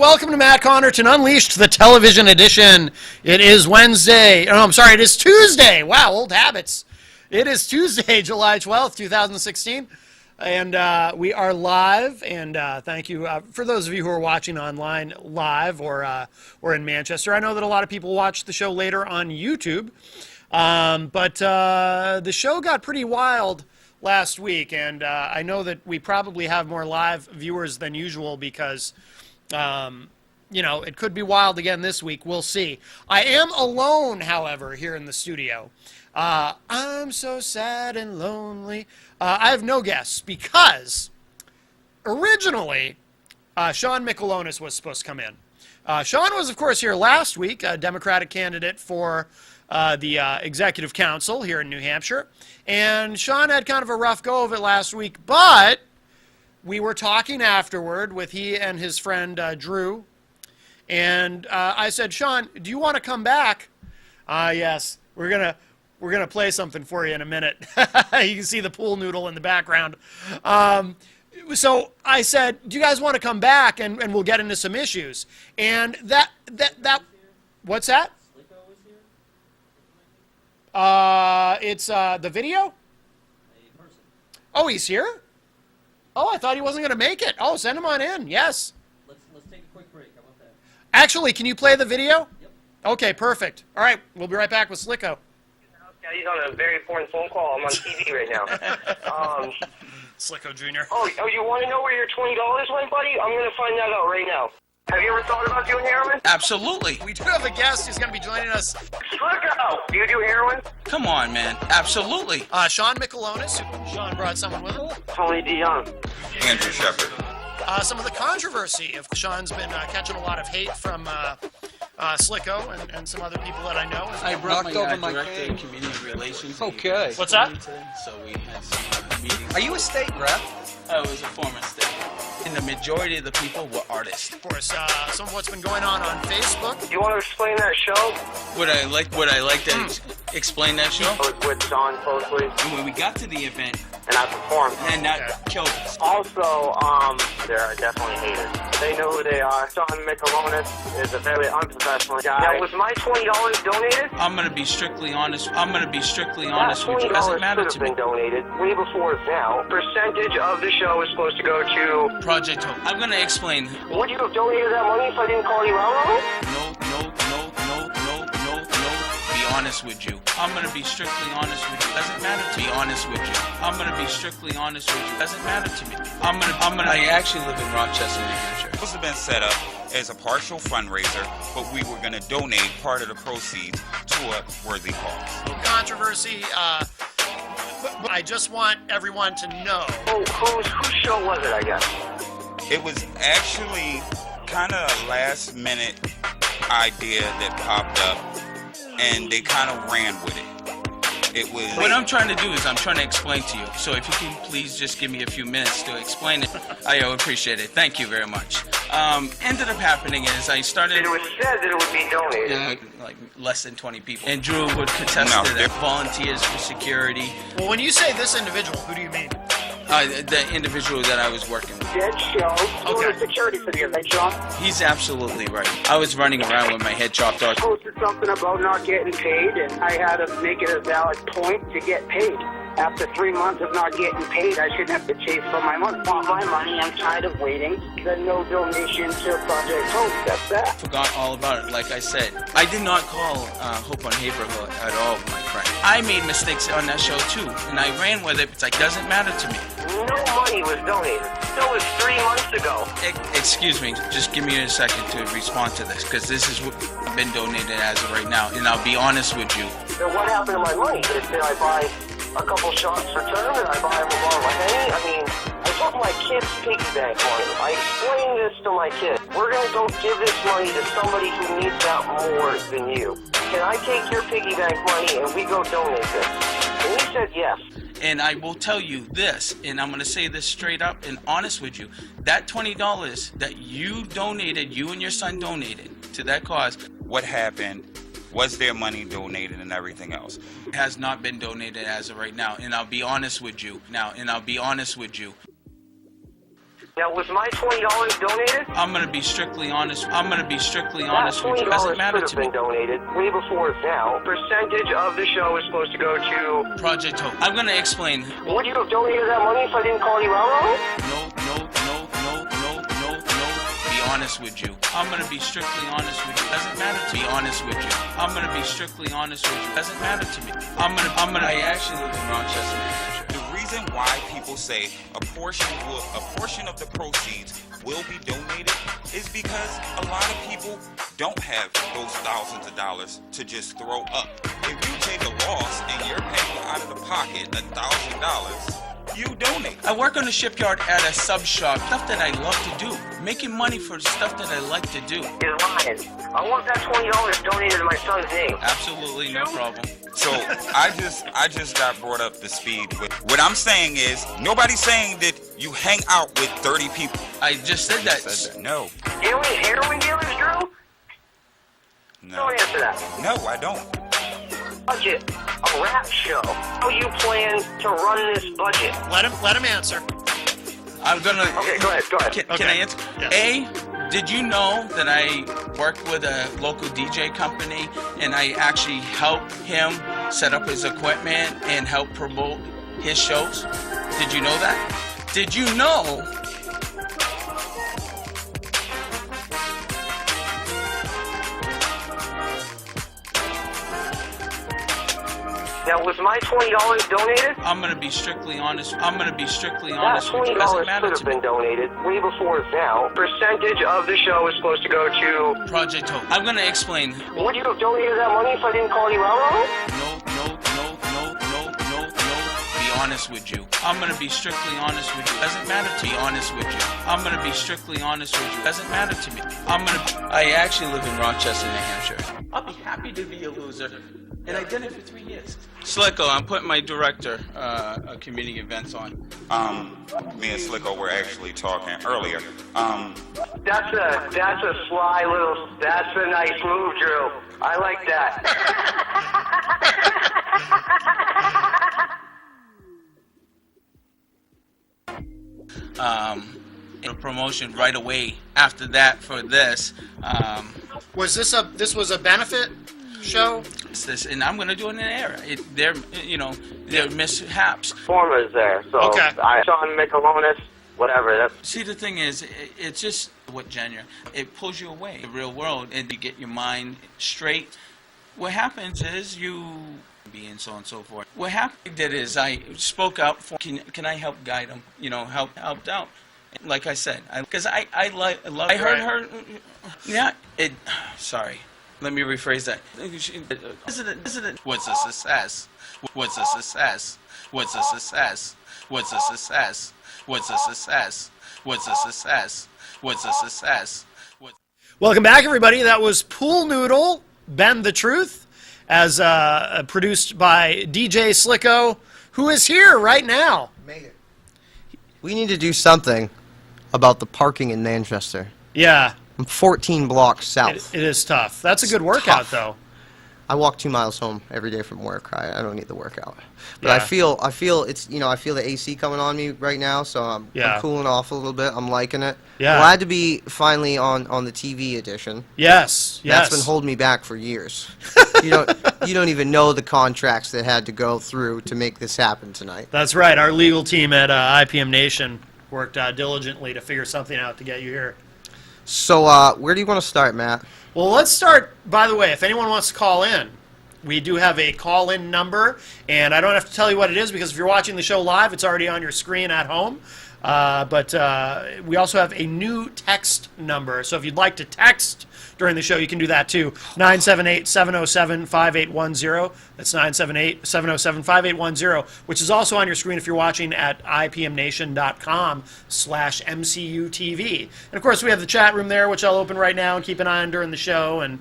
welcome to Matt Connarton Unleashed, the television edition. It is Wednesday. Oh, I'm sorry, it is Tuesday. Wow, old habits. It is Tuesday, July 12th, 2016. And we are live, and thank you for those of you who are watching online live or in Manchester. I know that a lot of people watch the show later on YouTube, but the show got pretty wild last week, and I know that we probably have more live viewers than usual because, you know, it could be wild again this week. We'll see. I am alone, however, here in the studio. I'm so sad and lonely. I have no guests because originally Sean Michelonis was supposed to come in. Sean was, of course, here last week, a Democratic candidate for the Executive Council here in New Hampshire. And Sean had kind of a rough go of it last week, but we were talking afterward with he and his friend Drew. And I said, Sean, do you want to come back? Yes, we're gonna play something for you in a minute. You can see the pool noodle in the background. So I said, do you guys want to come back and we'll get into some issues? And that what's that? Slicko was here? It's the video? Oh, he's here? Oh, I thought he wasn't going to make it. Oh, send him on in. Yes. Let's take a quick break. How about that? Actually, can you play the video? Yep. Okay, perfect. All right, we'll be right back with Slicko. Yeah, he's on a very important phone call. I'm on TV right now. Slicko Jr. Oh, you want to know where your $20 went, buddy? I'm going to find that out right now. Have you ever thought about doing heroin? Absolutely. We do have a guest who's going to be joining us. Slicko! Do you do heroin? Come on, man. Absolutely. Sean Michelonis. Sean brought someone with him. Tony DeYoung. Andrew Shepard. Some of the controversy of Sean's been catching a lot of hate from Slicko and some other people that I know. I brought Knocked my over my director cane. of community relations. Okay. What's that? So we had some meetings. Are you a state rep? I was a former state. And the majority of the people were artists. Of course, some of what's been going on Facebook. You want to explain that show? Would I like to explain that show? I was with Sean closely, And when we got to the event, and I performed. and that killed us. Also, there are definitely haters. They know who they are. Sean Michelonis is a very unprofessional guy. Now, was my $20 donated? I'm going to be strictly honest. With you. That It doesn't $20 matter should to have me. been donated way before now. Percentage of the show is supposed to go to... Project Hope. I'm going to explain. Would you have donated that money if I didn't call you out on it? No. Be honest with you. I'm going to be strictly honest with you. Doesn't matter to me. Be honest with you. I'm going to be strictly honest with you. Doesn't matter to me. I actually live in Rochester, New Hampshire. This has been set up as a partial fundraiser, but we were going to donate part of the proceeds to a worthy cause. Controversy. But I just want everyone to know. Whose show was it, I guess? It was actually kind of a last minute idea that popped up, and they kind of ran with it. It was... What I'm trying to do is I'm trying to explain to you. So if you can please just give me a few minutes to explain it, I appreciate it. Thank you very much. Ended up happening is I started... It was said that it would be donated. like less than 20 people. And Drew would contest No, to that. they're- Volunteers for security. Well, when you say this individual, who do you mean? The individual that I was working with. Dead show. Doing security for the event, Sean. He's absolutely right. I was running around with my head chopped off. Posted something about not getting paid, and I had to make it a valid point to get paid. After 3 months of not getting paid, I shouldn't have to chase for my money. Want my money, I'm tired of waiting. Then no donation to Project Hope. That's that. Forgot all about it. Like I said, I did not call Hope on Haverhill at all, my friend. I made mistakes on that show too, and I ran with it. It's like, doesn't matter to me. No money was donated. That was 3 months ago. Excuse me, just give me a second to respond to this, because this is what been donated as of right now, and I'll be honest with you. Then what happened to my money? Did I buy a couple shots for turn, and I buy him a bottle of Henny? I mean, I took my kid's piggy bank money. I explained this to my kid. We're going to go give this money to somebody who needs that more than you. Can I take your piggy bank money and we go donate this? And he said yes. And I will tell you this, and I'm going to say this straight up and honest with you. That $20 that you donated, you and your son donated to that cause. What happened? Was their money donated and everything else? Has not been donated as of right now. And I'll be honest with you. Now, was my $20 donated? I'm gonna be strictly honest. I'm gonna be strictly That honest with you. $20 It doesn't matter could to have me. been donated way before now. Percentage of the show is supposed to go to... Project Hope. I'm gonna explain. Would you have donated that money if I didn't call you out on it? No. Be honest with you. I'm gonna be strictly honest with you. Doesn't matter to me. Honest with you. I'm gonna be strictly honest with you. Doesn't matter to me. I actually live in Rochester, New Hampshire. The reason why people say a portion of the proceeds will be donated is because a lot of people don't have those thousands of dollars to just throw up. If you take a loss and you're paying out of the pocket $1,000, you donate. I work on a shipyard at a sub shop. Stuff that I love to do. Making money for stuff that I like to do. You're lying. I want that $20 donated to my son's name. Absolutely no problem. So I just got brought up to speed with what I'm saying is nobody's saying that you hang out with 30 people. I just said that. No. Alien heroin dealers, Drew? No. Don't answer that. No, I don't. Budget. A rap show. How you plan to run this budget? Let him answer. I'm gonna. Okay, go ahead. Can Okay. I answer? Yes. Did you know that I work with a local DJ company and I actually help him set up his equipment and help promote his shows? Did you know that? Did you know? Now, was my $20 donated? I'm gonna be strictly honest. I'm gonna be strictly That honest with you. $20 It doesn't matter could to have me. been donated way before now. Percentage of the show is supposed to go to... Project Hope. I'm gonna explain. Would you have donated that money if I didn't call you out on it? No. Be honest with you. I'm gonna be strictly honest with you. Doesn't matter to me. Honest with you. I'm gonna be strictly honest with you. Doesn't matter to me. I actually live in Rochester, New Hampshire. I'll be happy to be a loser. And I did it for 3 years. Slicko, I'm putting my director community events on. Me and Slicko were actually talking earlier. That's a sly little... That's a nice move, Drew. I like that. A promotion right away after that for this. Was this was a benefit show? It's this, and I'm gonna do it in an era. They're mishaps. Former's there, so Okay. I saw him make a bonus, whatever. That's See, the thing is, it's just what genre. It pulls you away, the real world, and you get your mind straight. What happens is you and so on and so forth. What happened is I spoke out for, can I help guide them? Helped out. Like I said, because I heard her. Yeah. Sorry. Let me rephrase that. What's a success? What's a success? What's a success? What's a success? What's a success? What's a success? What's a success? Welcome back, everybody. That was Pool Noodle, Bend the Truth, as produced by DJ Slicko, who is here right now. Made it. We need to do something about the parking in Manchester. Yeah, I'm 14 blocks south. it is tough. That's a good workout, tough. though. I walk 2 miles home every day from work. I don't need the workout, but Yeah. I feel it's I feel the AC coming on me right now, so I'm cooling off a little bit. I'm liking it. Yeah. Glad to be finally on the TV edition. Yes. That's been holding me back for years. you don't even know the contracts that had to go through to make this happen tonight. That's right. Our legal team at IPM Nation worked diligently to figure something out to get you here. So where do you want to start, Matt? Well, let's start, by the way, if anyone wants to call in, we do have a call-in number, and I don't have to tell you what it is because if you're watching the show live, it's already on your screen at home. But we also have a new text number, so if you'd like to text during the show, you can do that too. 978-707-5810. That's 978-707-5810, which is also on your screen if you're watching at ipmnation.com/MCUTV. And of course, we have the chat room there, which I'll open right now and keep an eye on during the show. And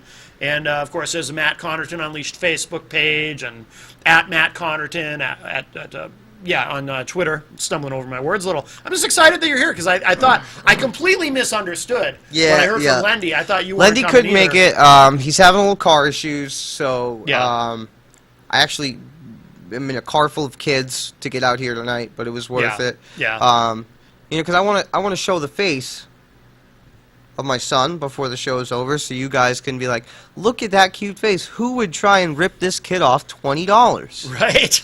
of course, there's the Matt Connarton Unleashed Facebook page and at Matt Connarton on Twitter. Stumbling over my words a little. I'm just excited that you're here because I thought I completely misunderstood when I heard from Lendy. I thought you weren't Lendy coming couldn't make either. it. He's having a little car issues, so Yeah. I actually am in a car full of kids to get out here tonight, but it was worth it. Yeah. You know, because I want to show the face of my son before the show is over, so you guys can be like, look at that cute face. Who would try and rip this kid off $20? Right.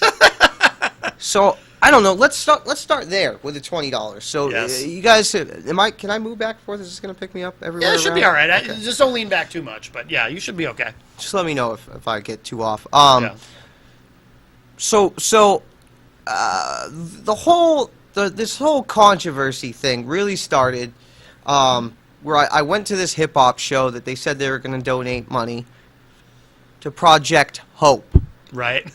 So I don't know. Let's start there with the $20. So Yes. you guys, can I move back and forth? Is this gonna pick me up everywhere? Yeah, it should be around? all right. Okay. Just don't lean back too much. But yeah, you should be okay. Just let me know if I get too off. Yeah. So this whole controversy thing really started where I went to this hip hop show that they said they were going to donate money to Project Hope. Right.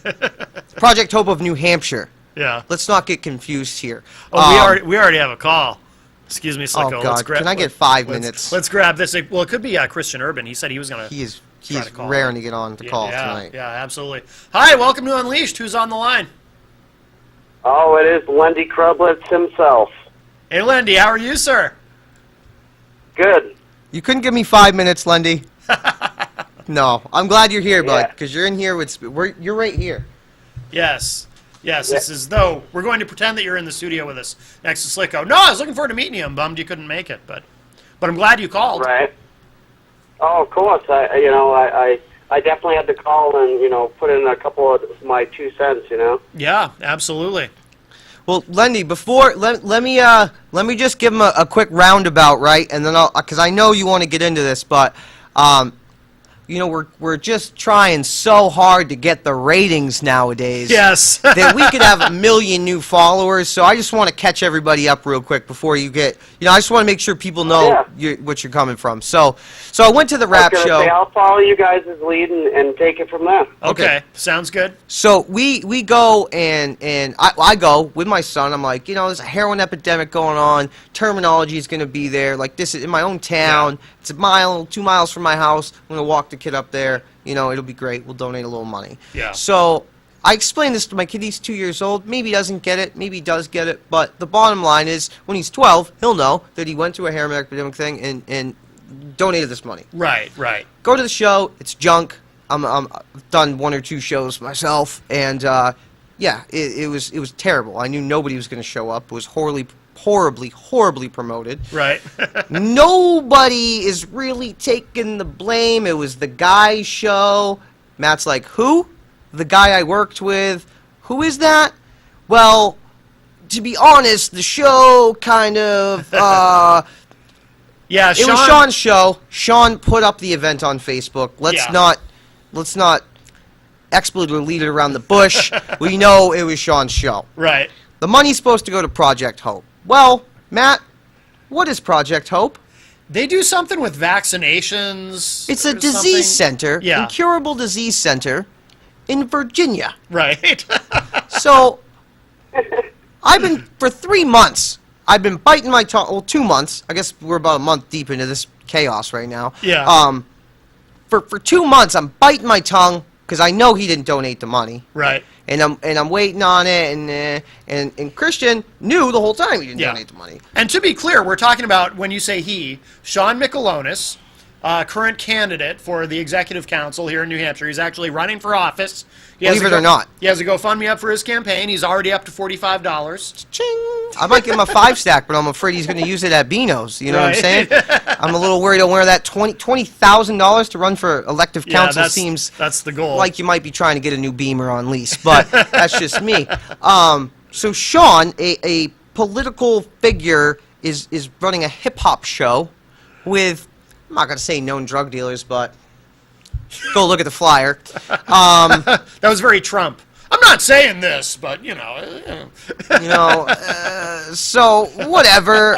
Project Hope of New Hampshire. Yeah. Let's not get confused here. Oh, we already have a call. Excuse me, Slicko. Oh God! Can I get 5 minutes? Let's grab this. Well, it could be Christian Urban. He said he was gonna. He's try to call raring to get on the call yeah, tonight. Yeah, absolutely. Hi, welcome to Unleashed. Who's on the line? Oh, it is Lendy Crublets himself. Oh. Hey, Lendy. How are you, sir? Good. You couldn't give me 5 minutes, Lendy. No, I'm glad you're here, bud, Yeah. because you're in here with. You're right here. Yes. Yes, it's as though we're going to pretend that you're in the studio with us next to Slicko. No, I was looking forward to meeting you. I'm bummed you couldn't make it, but I'm glad you called. Right. Oh, of course. I definitely had to call and put in a couple of my 2 cents. Yeah, absolutely. Well, Lendy, let me just give him a quick roundabout, right? And then because I know you want to get into this, but we're just trying so hard to get the ratings nowadays. Yes. That we could have 1 million new followers. So I just want to catch everybody up real quick before you get. I just want to make sure people know what you're coming from. So I went to the rap show. I'll follow you guys' lead and take it from there. Okay. Sounds good. So we go and I go with my son. I'm like, there's a heroin epidemic going on. Terminology is going to be there. Like, this is in my own town. Yeah. It's 2 miles from my house. I'm going to walk the kid up there. It'll be great. We'll donate a little money. Yeah. So I explained this to my kid. He's 2 years old. Maybe he doesn't get it. Maybe he does get it. But the bottom line is, when he's 12, he'll know that he went to a heroin epidemic thing and donated this money. Right. Go to the show. It's junk. I've done 1 or 2 shows myself, and it was terrible. I knew nobody was going to show up. It was horribly promoted. Right. Nobody is really taking the blame. It was the guy's show. Matt's like, who? The guy I worked with. Who is that? Well, to be honest, the show kind of Yeah, it was Sean's show. Sean put up the event on Facebook. Let's not expletive lead it around the bush. We know it was Sean's show. Right. The money's supposed to go to Project Hope. Well, Matt, what is Project Hope? They do something with vaccinations. It's a or disease something. center, Yeah. incurable disease center in Virginia. Right. So, for 3 months, I've been biting my tongue. Well, 2 months. I guess we're about a month deep into this chaos right now. Yeah. For 2 months, I'm biting my tongue because I know he didn't donate the money. Right. And I'm waiting on it, and Christian knew the whole time he didn't donate the money. And to be clear, we're talking about, when you say he, Sean Michelonis, current candidate for the executive council here in New Hampshire. He's actually running for office. Believe it or not. He has a GoFundMe up for his campaign. He's already up to $45. Ching! I might give him a 5-stack, but I'm afraid he's going to use it at Beano's. You know what I'm saying? I'm a little worried on where that $20,000 to run for elective council seems. That's the goal. Like you might be trying to get a new Beamer on lease, but that's just me. So Sean, a political figure, is running a hip hop show with, I'm not going to say known drug dealers, but go look at the flyer. That was very Trump. I'm not saying this, but, So whatever.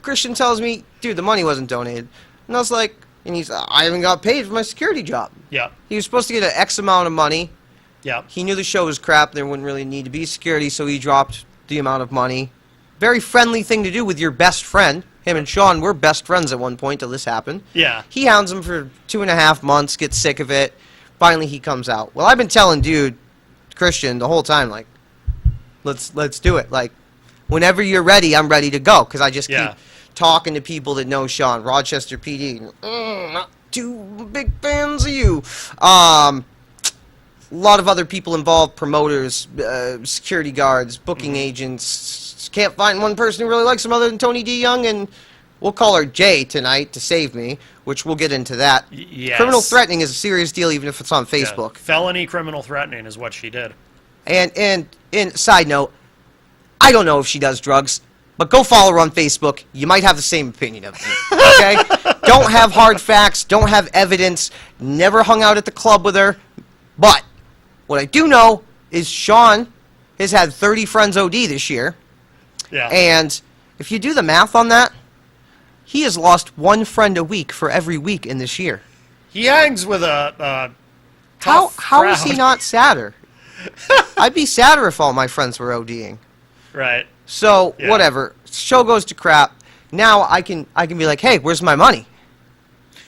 Christian tells me, dude, the money wasn't donated. And I was like, I haven't got paid for my security job. Yeah. He was supposed to get an X amount of money. Yeah. He knew the show was crap. There wouldn't really need to be security, so he dropped the amount of money. Very friendly thing to do with your best friend. Him and Sean were best friends at one point till this happened. Yeah. He hounds him for 2.5 months, gets sick of it. Finally, he comes out. Well, I've been telling Christian, the whole time, like, let's do it. Like, whenever you're ready, I'm ready to go. Because I just keep talking to people that know Sean. Rochester PD. Not too big fans of you. A lot of other people involved, promoters, security guards, booking agents, can't find one person who really likes him other than Tony D. Young, and we'll call her Jay tonight to save me, which we'll get into that. Yes. Criminal threatening is a serious deal, even if it's on Yeah. Facebook. Felony criminal threatening is what she did. And side note, I don't know if she does drugs, but go follow her on Facebook. You might have the same opinion of me. Okay? Don't have hard facts. Don't have evidence. Never hung out at the club with her. But what I do know is Sean has had 30 friends OD this year. Yeah. And if you do the math on that, he has lost one friend a week for every week in this year. He hangs with a How tough is he crowd. not sadder? I'd be sadder if all my friends were ODing. Right. So Yeah. whatever. Show goes to crap. Now I can be like, hey, where's my money?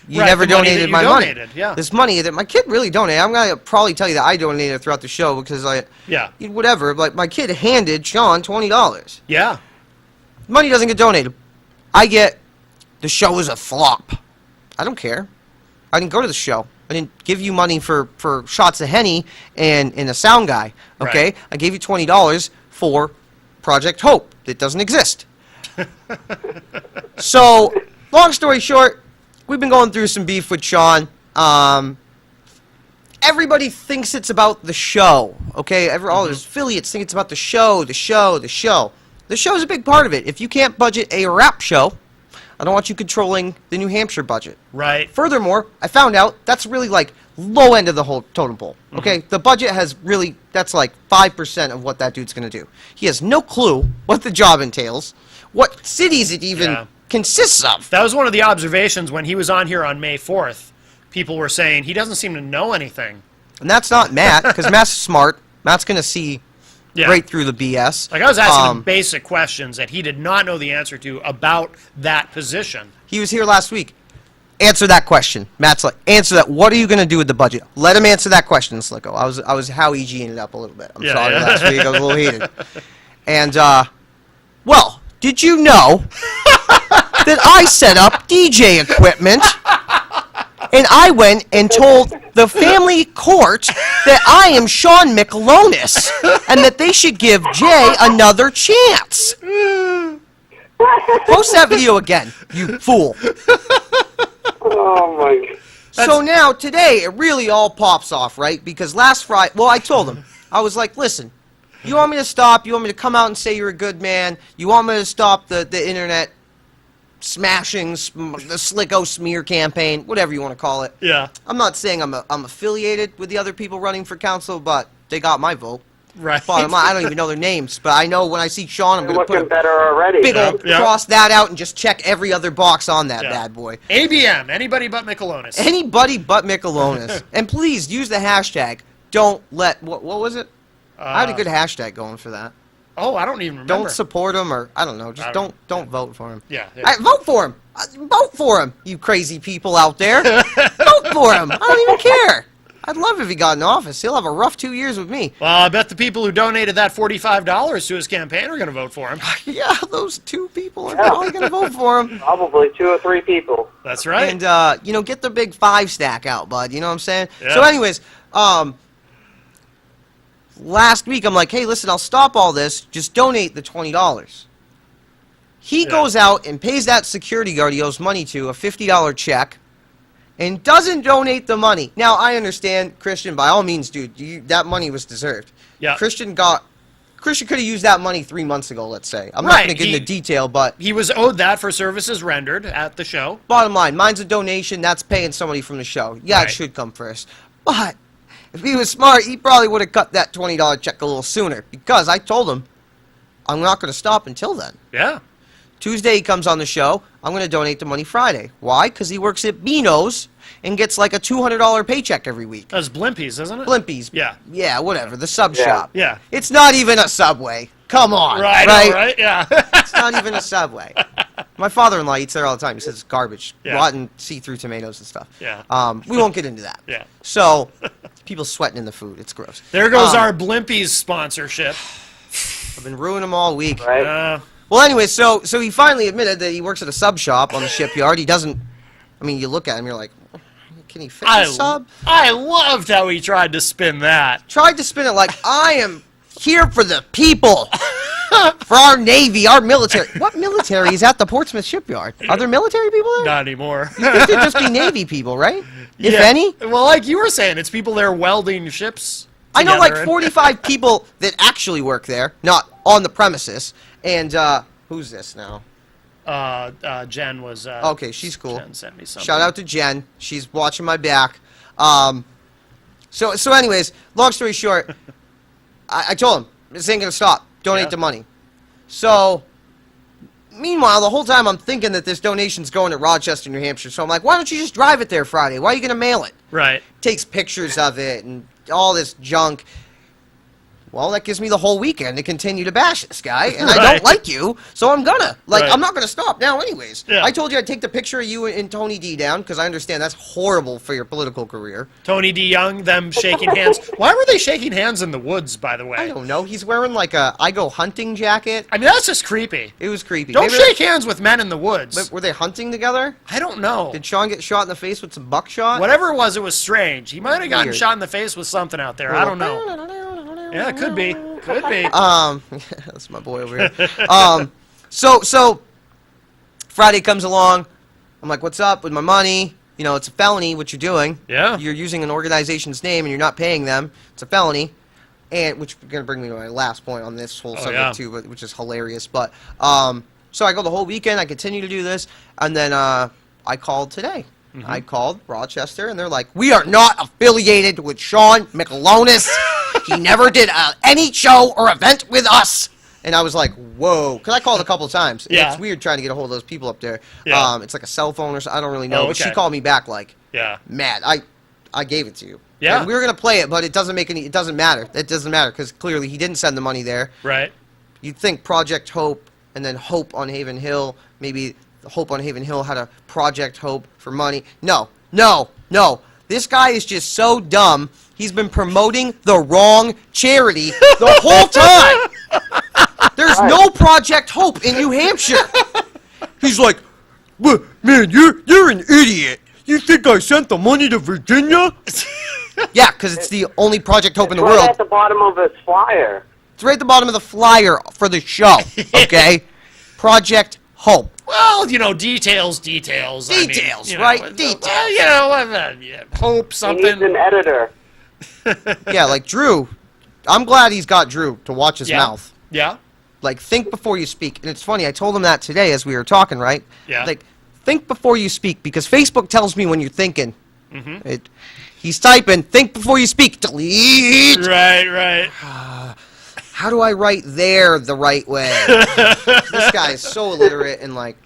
You Right, never the money that donated you my donated, money. yeah. This money that my kid really donated. I'm gonna probably tell you that I donated throughout the show because Yeah. whatever. Like my kid handed Sean $20. Yeah. Money doesn't get donated. I get the show is a flop. I don't care. I didn't go to the show. I didn't give you money for shots of Henny and a sound guy. Okay? Right. I gave you $20 for Project Hope that doesn't exist. So, long story short, we've been going through some beef with Sean. Everybody thinks it's about the show. Okay? All his affiliates think it's about the show, the show, the show. The show's a big part of it. If you can't budget a rap show, I don't want you controlling the New Hampshire budget. Right. Furthermore, I found out that's really like low end of the whole totem pole. Okay, the budget has really that's like 5% of what that dude's gonna do. He has no clue what the job entails, what cities it even Yeah. consists of. That was one of the observations when he was on here on May 4th. People were saying he doesn't seem to know anything. And that's not Matt, because Matt's smart. Matt's gonna see Yeah. right through the BS. Like I was asking him basic questions that he did not know the answer to about that position. He was here last week. Answer that question. Matt's like, answer that. What are you going to do with the budget? Let him answer that question, Slicko. I was Howie G'ing it up a little bit. I'm Yeah, sorry yeah. last week. I was a little heated. And, well, did you know that I set up DJ equipment and I went and told the family court that I am Sean Michelonis and that they should give Jay another chance? Post that video again, you fool. Oh my. So now, today, it really all pops off, right? Because last Friday, well, I told him, I was like, listen, you want me to stop? You want me to come out and say you're a good man? You want me to stop the internet smashing, the Slicko smear campaign, whatever you want to call it? Yeah. I'm not saying I'm affiliated with the other people running for council, but they got my vote. Right. Bottom line, I don't even know their names, but I know when I see Sean, I'm You're going to looking put a better already. big man. old Yeah. cross that out and just check every other box on that Yeah. bad boy. ABM, anybody but Michelonis. Anybody but Michelonis. And please use the hashtag. Don't let what was it? I had a good hashtag going for that. Oh, I don't even remember. Don't support him, or I don't know. Just I don't don't- vote for him. Yeah, yeah. Vote for him. Vote for him, you crazy people out there. Vote for him. I don't even care. I'd love if he got in office. He'll have a rough 2 years with me. Well, I bet the people who donated that $45 to his campaign are going to vote for him. Yeah, those two people are probably going to vote for him. Probably 2 or 3 people. That's right. And get the big 5 stack out, bud. You know what I'm saying? Yeah. So, anyways, last week I'm like, hey, listen, I'll stop all this. Just donate the $20. He Yeah. goes out and pays that security guard he owes money to a $50 check, and doesn't donate the money. Now I understand, Christian. By all means, dude, that money was deserved. Yeah. Christian could have used that money 3 months ago. Let's say I'm not Right, going to get into detail, but He was owed that for services rendered at the show. bottom line, mine's a donation. That's paying somebody from the show. Yeah, Right. it should come first. But if he was smart, he probably would have cut that $20 check a little sooner. Because I told him, I'm not going to stop until then. Yeah. Tuesday he comes on the show. I'm going to donate the money Friday. Why? Because he works at Beano's and gets like a $200 paycheck every week. That's Blimpies, isn't it? Blimpies. Yeah. Yeah, whatever. The sub Yeah. shop. Yeah. It's not even a Subway. Come on. Right, Right? right? Yeah. It's not even a Subway. My father-in-law eats there all the time. He says it's garbage. Yeah. Rotten see-through tomatoes and stuff. Yeah. We won't get into that. Yeah. So, people sweating in the food. It's gross. There goes Um, our Blimpies sponsorship. I've been ruining them all week. Right? Well, anyway, so he finally admitted that he works at a sub shop on the shipyard. He doesn't. I mean, you look at him, you're like, can he fit a sub? I loved how he tried to spin that. Tried to spin it like I am here for the people. For our Navy, our military. What military is at the Portsmouth shipyard? Are there military people there? Not anymore. I think there'd just be Navy people, right? If Yeah. any? Well, like you were saying, it's people there welding ships. I know like together. 45 people that actually work there, not on the premises. And, who's this now? Jen was. Okay, she's cool. Jen sent me something. Shout out to Jen. She's watching my back. So anyways, long story short, I told him, this ain't going to stop. Donate Yeah. the money. So, meanwhile, the whole time I'm thinking that this donation's going to Rochester, New Hampshire. So I'm like, why don't you just drive it there Friday? Why are you going to mail it? Right. Takes pictures of it and all this junk. Well, that gives me the whole weekend to continue to bash this guy, and I Right. don't like you, so I'm gonna. Like, Right. I'm not gonna stop now anyways. Yeah. I told you I'd take the picture of you and Tony D down, because I understand that's horrible for your political career. Tony D. Young, them shaking hands. Why were they shaking hands in the woods, by the way? I don't know. He's wearing, like, a I go hunting jacket. I mean, that's just creepy. It was creepy. Don't Maybe shake hands with men in the woods. Were they hunting together? I don't know. Did Sean get shot in the face with some buckshot? Whatever it was strange. He might have gotten Weird. shot in the face with something out there. I don't know. Yeah, it could be. Could be. That's my boy over here. So Friday comes along. I'm like, what's up with my money? You know, it's a felony what you're doing. Yeah. You're using an organization's name and you're not paying them. It's a felony. And which is going to bring me to my last point on this whole subject yeah. too, which is hilarious. But so I go the whole weekend. I continue to do this, and then I called today. I called Rochester, and they're like, "We are not affiliated with Sean McAlonis. He never did any show or event with us." And I was like, "Whoa!" Because I called a couple times. Yeah. It's weird trying to get a hold of those people up there. Yeah. It's like a cell phone or something. I don't really know. Oh, But she okay. called me back like, Yeah. "Mad, I gave it to you." Yeah. And we were gonna play it, but it doesn't make any. It doesn't matter. It doesn't matter because clearly he didn't send the money there. Right. You'd think Project Hope and then Hope on Haven Hill. Maybe the Hope on Haven Hill had a Project Hope for money. No. This guy is just so dumb. He's been promoting the wrong charity the whole time. There's no Project Hope in New Hampshire. He's like, man, you're an idiot. You think I sent the money to Virginia? Yeah, because it's the only Project Hope in the Right world. at the bottom of his flyer. It's right at the bottom of the flyer for the show, okay? Project Hope. Well, you know, details. I mean, Details, you know, right? Details. You know, hope He something. needs an editor. Yeah, like Drew. I'm glad he's got Drew to watch his Yeah. mouth. Yeah. Like, think before you speak. And it's funny, I told him that today as we were talking, right? Yeah. Like, think before you speak, because Facebook tells me when you're thinking. Mm-hmm. He's typing, think before you speak. Delete. Right. How do I write there the right way? This guy is so illiterate and, like,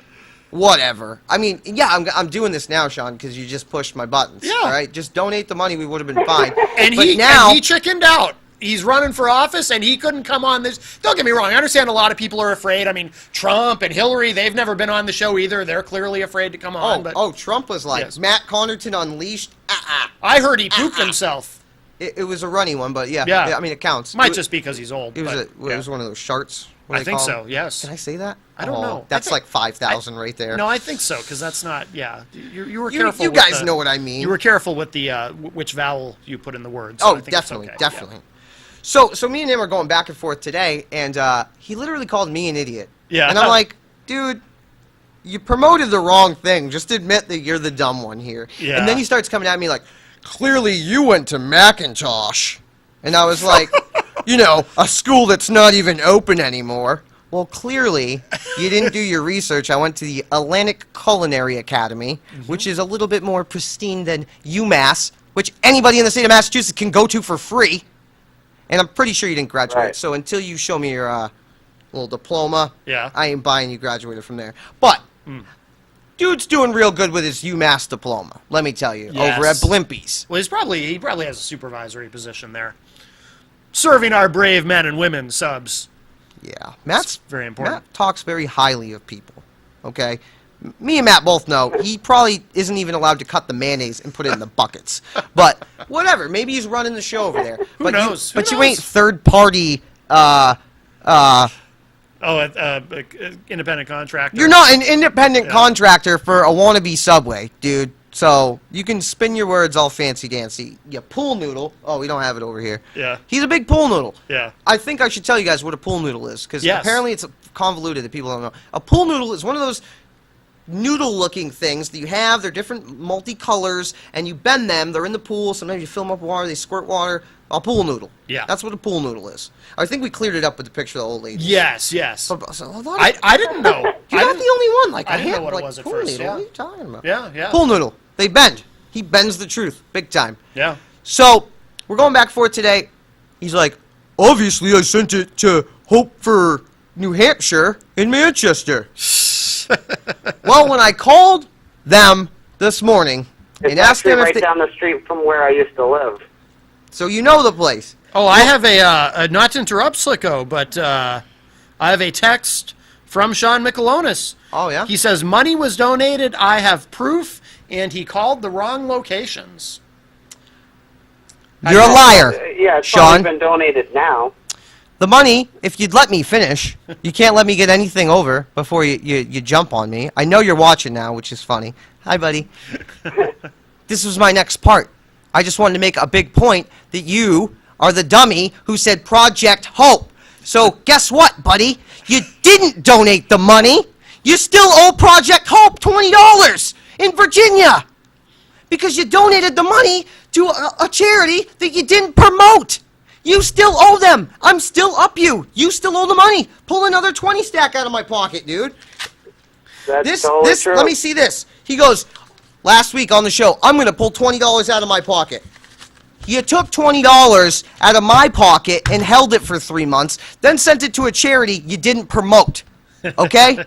whatever. I mean, yeah, I'm doing this now, Sean, because you just pushed my buttons. Yeah. All right? Just donate the money. We would have been fine. And but he now, chickened out. He's running for office, and he couldn't come on this. Don't get me wrong. I understand a lot of people are afraid. I mean, Trump and Hillary, they've never been on the show either. They're clearly afraid to come on. But Trump was like, Yes. Matt Connarton unleashed. I heard he pooped himself. It was a runny one, but yeah. Yeah. I mean, it counts. Might It- just be because he's old. It was, but, it was one of those sharts. What do I they think call so, them? yes. Can I say that? I don't know. That's I think- like 5,000 right there. No, I think so, because that's not, yeah. You were you, careful you with guys the- know what I mean. You were careful with the which vowel you put in the word. So Oh, I think it's definitely, okay. definitely. So me and him are going back and forth today, and he literally called me an idiot. Yeah. And I'm like, dude, you promoted the wrong thing. Just admit that you're the dumb one here. Yeah. And then he starts coming at me like, clearly you went to Macintosh. And I was like, you know, a school that's not even open anymore. Well, clearly, you didn't do your research. I went to the Atlantic Culinary Academy, which is a little bit more pristine than UMass, which anybody in the state of Massachusetts can go to for free. And I'm pretty sure you didn't graduate. Right. So until you show me your little diploma, Yeah. I ain't buying you graduated from there. But dude's doing real good with his UMass diploma, let me tell you, over at Yes. Blimpies. Well, he probably has a supervisory position there, serving our brave men and women subs. Yeah, Matt's very important. Matt talks very highly of people. Okay, me and Matt both know he probably isn't even allowed to cut the mayonnaise and put it in the buckets. But whatever, maybe he's running the show over there. But knows? But Who you ain't knows? third party. Independent contractor. You're not an independent contractor for a wannabe Subway, dude. So you can spin your words all fancy dancy. You pool noodle. Oh, we don't have it over here. Yeah. He's a big pool noodle. Yeah. I think I should tell you guys what a pool noodle is, because Yes. apparently it's convoluted that people don't know. A pool noodle is one of those noodle-looking things that you have. They're different multicolors, and you bend them. They're in the pool. Sometimes you fill them up with water. They squirt water. A pool noodle. Yeah. That's what a pool noodle is. I think we cleared it up with the picture of the old lady. Yes, yes. So a lot of, I didn't know. you're not the only one. Like I didn't know had, what it like, was at pool first, noodle. yeah. What are you talking about? Yeah, yeah. Pool noodle. They bend. He bends the truth. Big time. Yeah. So, we're going back for it today. He's like, obviously I sent it to Hope for New Hampshire in Manchester. Well, when I called them this morning It's and asked actually them if right they... down the street from where I used to live. So you know the place. Oh, I have a not to interrupt Slicko, but I have a text from Sean Michelonis. Oh, yeah? He says, money was donated, I have proof, and he called the wrong locations. You're a liar, Yeah, it's Sean. probably been donated now. The money, if you'd let me finish, you can't let me get anything over before you jump on me. I know you're watching now, which is funny. Hi, buddy. This was my next part. I just wanted to make a big point that you are the dummy who said Project Hope. So guess what, buddy? You didn't donate the money. You still owe Project Hope $20 in Virginia because you donated the money to a charity that you didn't promote. You still owe them. I'm still up you. You still owe the money. Pull another 20 stack out of my pocket, dude. That's totally true. Let me see this. He goes, last week on the show, I'm going to pull $20 out of my pocket. You took $20 out of my pocket and held it for 3 months, then sent it to a charity you didn't promote. Okay?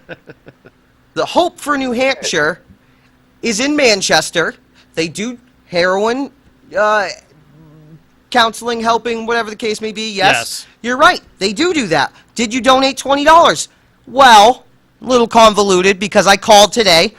The Hope for New Hampshire is in Manchester. They do heroin counseling, helping, whatever the case may be. Yes. You're right. They do that. Did you donate $20? Well, a little convoluted because I called today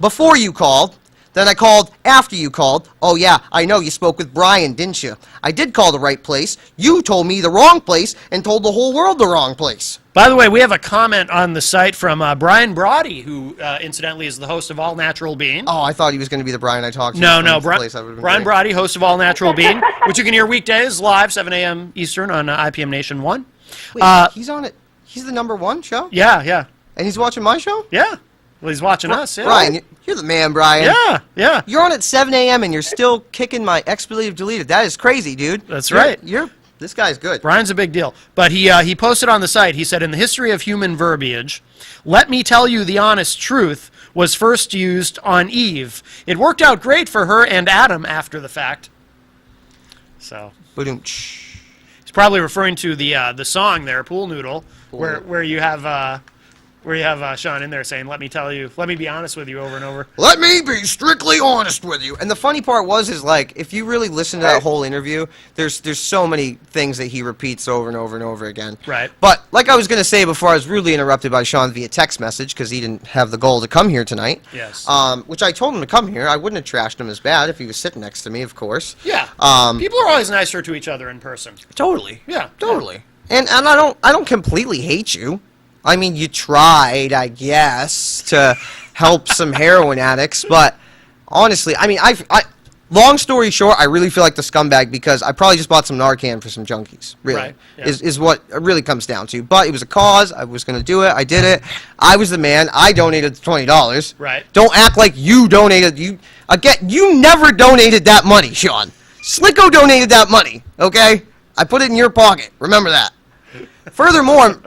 before you called. Then I called after you called. Oh, yeah, I know you spoke with Brian, didn't you? I did call the right place. You told me the wrong place and told the whole world the wrong place. By the way, we have a comment on the site from Brian Brody, who incidentally is the host of All Natural Bean. Oh, I thought he was going to be the Brian I talked to. No, Brian Brian Brody, host of All Natural Bean, which you can hear weekdays live, 7 a.m. Eastern on IPM Nation 1. Wait, he's on it. He's the #1 show? Yeah, yeah. And he's watching my show? Yeah. Well, he's watching us, yeah. Brian, you're the man, Brian. Yeah, yeah. You're on at 7 a.m. and you're still kicking my expletive deleted. That is crazy, dude. That's right. This guy's good. Brian's a big deal. But he posted on the site, he said, in the history of human verbiage, let me tell you the honest truth was first used on Eve. It worked out great for her and Adam after the fact. So Ba-doom-tsh. he's probably referring to the song there, Pool Noodle, where you have Sean in there saying, let me be honest with you over and over. Let me be strictly honest with you. And the funny part is like, if you really listen to that whole interview, there's so many things that he repeats over and over and over again. Right. But like I was going to say before, I was rudely interrupted by Sean via text message because he didn't have the goal to come here tonight. Yes. Which I told him to come here. I wouldn't have trashed him as bad if he was sitting next to me, of course. Yeah. People are always nicer to each other in person. Totally. Yeah. Totally. And I don't completely hate you. I mean, you tried, I guess, to help some heroin addicts, but honestly, I mean, long story short, I really feel like the scumbag because I probably just bought some Narcan for some junkies. Really, Right, yeah. is what it really comes down to. But it was a cause. I was going to do it. I did it. I was the man. I donated the $20. Right. Don't act like you donated. You never donated that money, Sean. Slicko donated that money. Okay, I put it in your pocket. Remember that. Furthermore,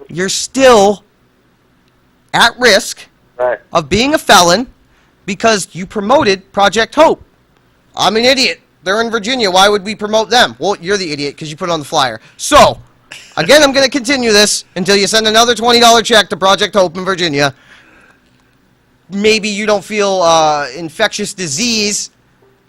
you're still at risk of being a felon because you promoted Project Hope. I'm an idiot. They're in Virginia. Why would we promote them? Well, you're the idiot because you put it on the flyer. So, again, I'm going to continue this until you send another $20 check to Project Hope in Virginia. Maybe you don't feel infectious disease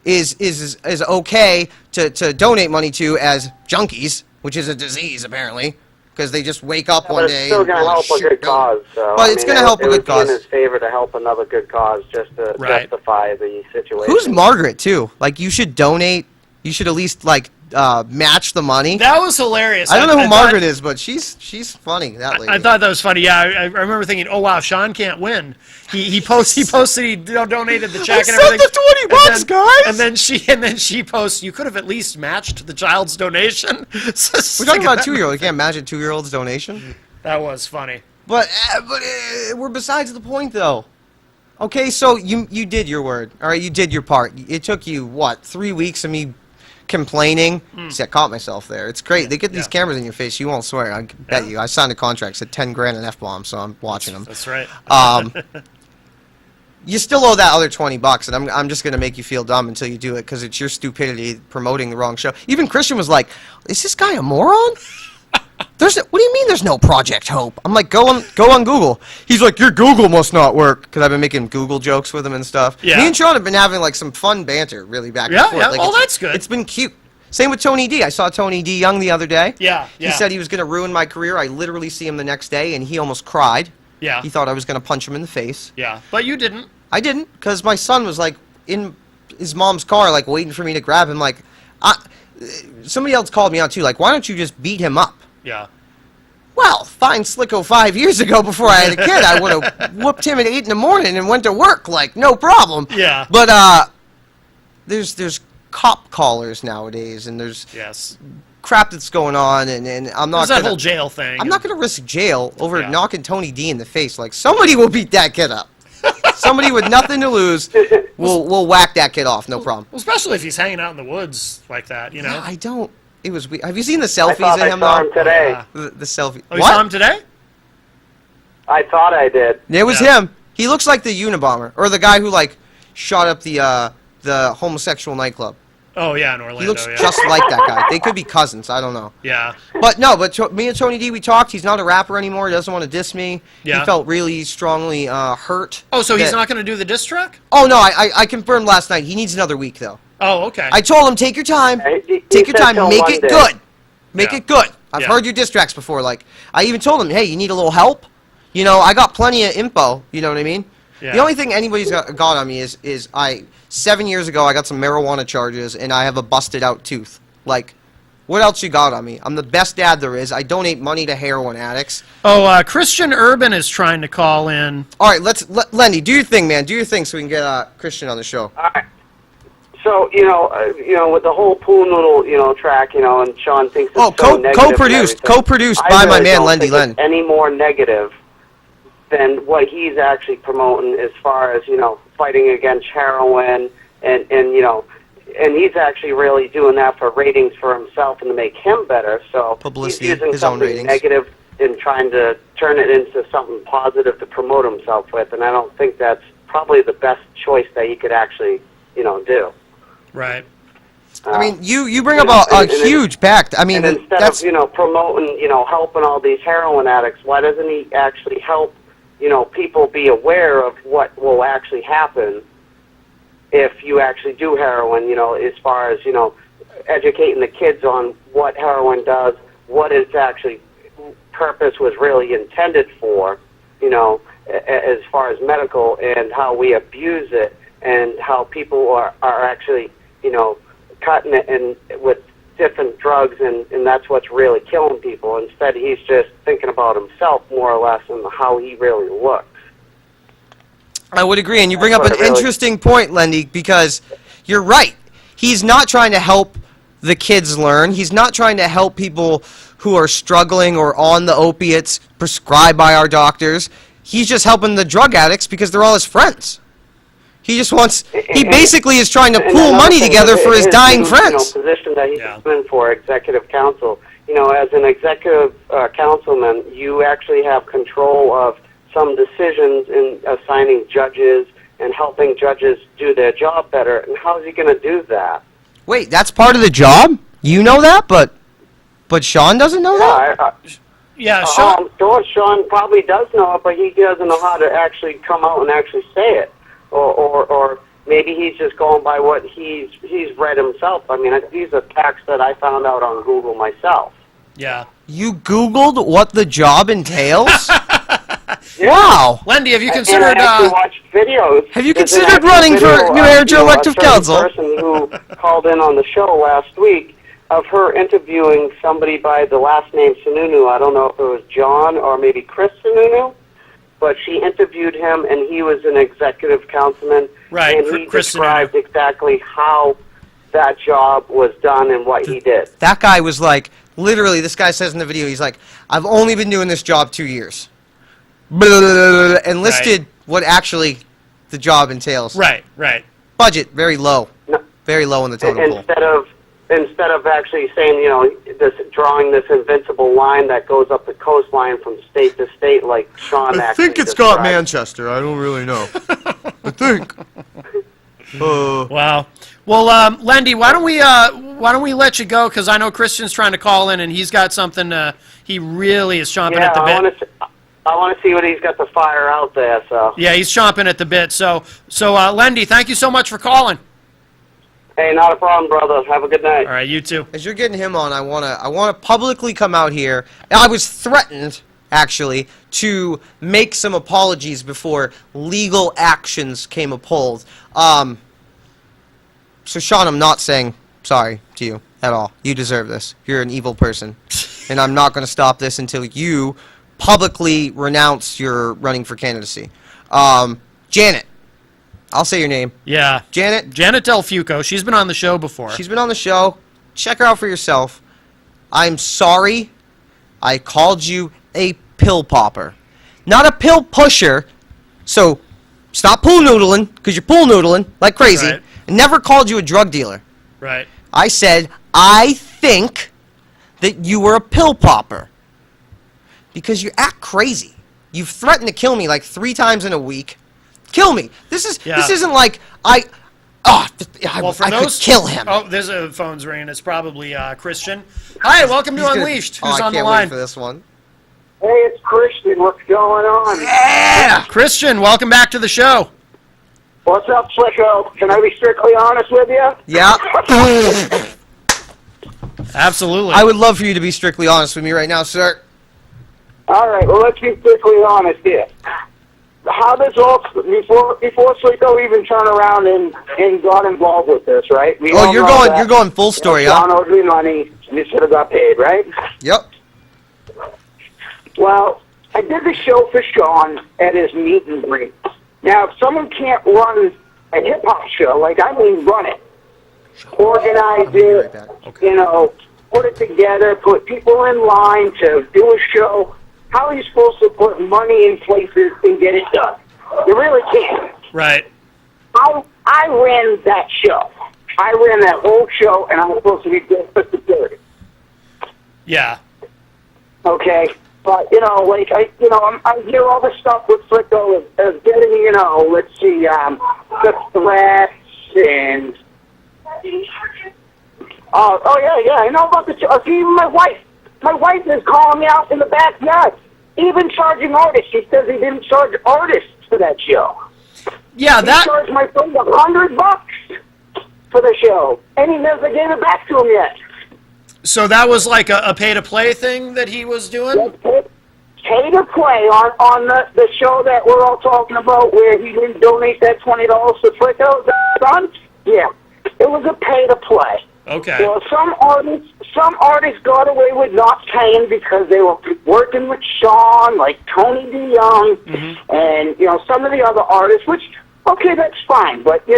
is okay to donate money to as junkies, which is a disease, apparently. Because they just wake up one day. It's still going to help a good cause. So, but it's going to help a good cause. It was in his favor to help another good cause just to justify the situation. Who's Margaret, too? Like, you should donate. You should at least, like, match the money. That was hilarious. I don't know who Margaret is, but she's funny. That lady. I thought that was funny. Yeah, I remember thinking, oh wow, Sean can't win. He posted he donated the check and everything. the $20, guys. And then she posts, you could have at least matched the child's donation. We're talking about a 2-year-old. You can't imagine a 2-year-old's donation. That was funny. But we're besides the point, though. Okay, so you did your word. All right, you did your part. It took you, what, 3 weeks of me complaining? See, I caught myself there. It's great. They get these cameras in your face. You won't swear. I bet you. I signed a contract. Said 10 grand an F-bomb, so I'm watching them. That's right. You still owe that other $20, and I'm just going to make you feel dumb until you do it, because it's your stupidity promoting the wrong show. Even Christian was like, is this guy a moron? What do you mean there's no Project Hope? I'm like, go on Google. He's like, your Google must not work, because I've been making Google jokes with him and stuff. Yeah. Me and Sean have been having like some fun banter, really, back and forth. Yeah. Like, That's good. It's been cute. Same with Tony D. I saw Tony D. Young the other day. Yeah. He said he was going to ruin my career. I literally see him the next day, and he almost cried. Yeah. He thought I was going to punch him in the face. Yeah, but you didn't. I didn't, because my son was like in his mom's car, like waiting for me to grab him. Like, somebody else called me out too. Like, why don't you just beat him up? Yeah. Well, find Slicko 5 years ago before I had a kid. I would have whooped him at 8 in the morning and went to work, like, no problem. Yeah. But there's cop callers nowadays, and there's crap that's going on, and I'm not. There's that whole jail thing. I'm not gonna risk jail over knocking Tony D in the face. Like, somebody will beat that kid up. Somebody with nothing to lose will whack that kid off, no problem. Well, especially if he's hanging out in the woods like that, you know. Yeah, I don't. It was weird. Have you seen the selfies I thought of I him? saw him today. The selfie. Oh, you saw him today? I thought I did. It was him. He looks like the Unabomber, or the guy who like shot up the homosexual nightclub. Oh yeah, in Orlando. He looks just like that guy. They could be cousins. I don't know. Yeah. But no. Me and Tony D, we talked. He's not a rapper anymore. He doesn't want to diss me. Yeah. He felt really strongly hurt. Oh, so he's not going to do the diss track? Oh no, I confirmed last night. He needs another week though. Oh, okay. I told him, take your time. He Take your said time. till Make it Monday. good. Make Yeah. it good. I've Yeah. heard your diss tracks before. Like, I even told him, hey, you need a little help? You know, I got plenty of info. You know what I mean? Yeah. The only thing anybody's got on me is 7 years ago I got some marijuana charges and I have a busted out tooth. Like, what else you got on me? I'm the best dad there is. I donate money to heroin addicts. Oh, Christian Urban is trying to call in. All right, Lendy, do your thing, man. Do your thing so we can get Christian on the show. All right. So, with the whole Pool Noodle, track, and Sean thinks it's so negative and co-produced everything. by I my really man don't Lendy think Len. it's any more negative than what he's actually promoting as far as, fighting against heroin and he's actually really doing that for ratings for himself and to make him better. So Publicity, he's using his own something ratings. negative and trying to turn it into something positive to promote himself with, and I don't think that's probably the best choice that he could actually, do. Right. I mean, you bring up a huge pact. I mean, and instead that's of promoting, helping all these heroin addicts, why doesn't he actually help, people be aware of what will actually happen if you actually do heroin? As far as educating the kids on what heroin does, what its actually purpose was really intended for, as far as medical, and how we abuse it, and how people are actually cutting it and with different drugs, and that's what's really killing people. Instead, he's just thinking about himself more or less and how he really looks. I would agree, and you bring up an interesting point, Lendy, because you're right. He's not trying to help the kids learn. He's not trying to help people who are struggling or on the opiates prescribed by our doctors. He's just helping the drug addicts because they're all his friends. He just wants. He basically is trying to pool money together for his dying friends. Position that he's in for executive council. As an executive councilman, you actually have control of some decisions in assigning judges and helping judges do their job better. And how is he going to do that? Wait, that's part of the job? You know that, but Sean doesn't know that? Sean. Sean probably does know it, but he doesn't know how to actually come out and actually say it. Or maybe he's just going by what he's read himself. I mean, these are facts that I found out on Google myself. Yeah. You Googled what the job entails? Yeah. Wow. Lendy, have you considered? And I actually watched videos. Have you There's considered an actual running for video New of, Hampshire a Elective certain Council? person who called in on the show last week of her interviewing somebody by the last name Sununu. I don't know if it was John or maybe Chris Sununu, but she interviewed him, and he was an executive councilman. Right, And he Chris described exactly how that job was done and what he did. That guy was like, literally, this guy says in the video, he's like, I've only been doing this job 2 years. Blah, blah, blah, blah, and listed what actually the job entails. Right, right. Budget, very low. No. Very low in the totem pole. Instead of actually saying, drawing this invincible line that goes up the coastline from state to state, like Sean I actually think it's got described. Manchester. I don't really know. I think. Wow. Well, Lendy, why don't we let you go? Because I know Christian's trying to call in, and he's got something. He really is chomping at the bit. I want to see what he's got to fire out there. So. Yeah, he's chomping at the bit. So, Lendy, thank you so much for calling. Hey, not a problem, brother. Have a good night. All right, you too. As you're getting him on, I wanna publicly come out here. I was threatened, actually, to make some apologies before legal actions came uphold. So Sean, I'm not saying sorry to you at all. You deserve this. You're an evil person, and I'm not gonna stop this until you publicly renounce your running for candidacy. Janet. I'll say your name. Yeah. Janet Del Fuco. She's been on the show before. She's been on the show. Check her out for yourself. I'm sorry I called you a pill popper. Not a pill pusher. So stop pool noodling, because you're pool noodling like crazy. Right. And never called you a drug dealer. Right. I said, I think that you were a pill popper. Because you act crazy. You've threatened to kill me like 3 times in a week. Kill me. This isn't like I could kill him. Oh, there's a phone's ringing. It's probably Christian. Hi, welcome to Unleashed. Who's on the I can't line? wait for this one. Hey, it's Christian. What's going on? Yeah. Christian, welcome back to the show. What's up, Slicko? Can I be strictly honest with you? Yeah. Absolutely. I would love for you to be strictly honest with me right now, sir. All right. Well, let's be strictly honest here. How this all before Slicko even turned around and got involved with this, right? You're going full story, John huh? owed me money. You should have got paid, right? Yep. Well, I did the show for Sean at his meet and greet. Now, if someone can't run a hip hop show, like I mean, run it, organize it, put it together, put people in line to do a show. How are you supposed to put money in places and get it done? You really can't. Right. I ran that show. I ran that whole show, and I'm supposed to be good for security. Yeah. Okay, but I hear all this stuff with Slicko as getting, let's see, the threats and. Oh yeah, I know about the. Even my wife is calling me out in the backyard. Even charging artists. She says he didn't charge artists for that show. Yeah, He charged my friend $100 for the show, and he never gave it back to him yet. So that was like a pay-to-play thing that he was doing? Pay to play on the show that we're all talking about, where he didn't donate that $20 to Slicko. Yeah, it was a pay to play. Okay. Well, some artists got away with not paying because they were working with Sean, like Tony DeYoung, and some of the other artists. Which, okay, that's fine, but you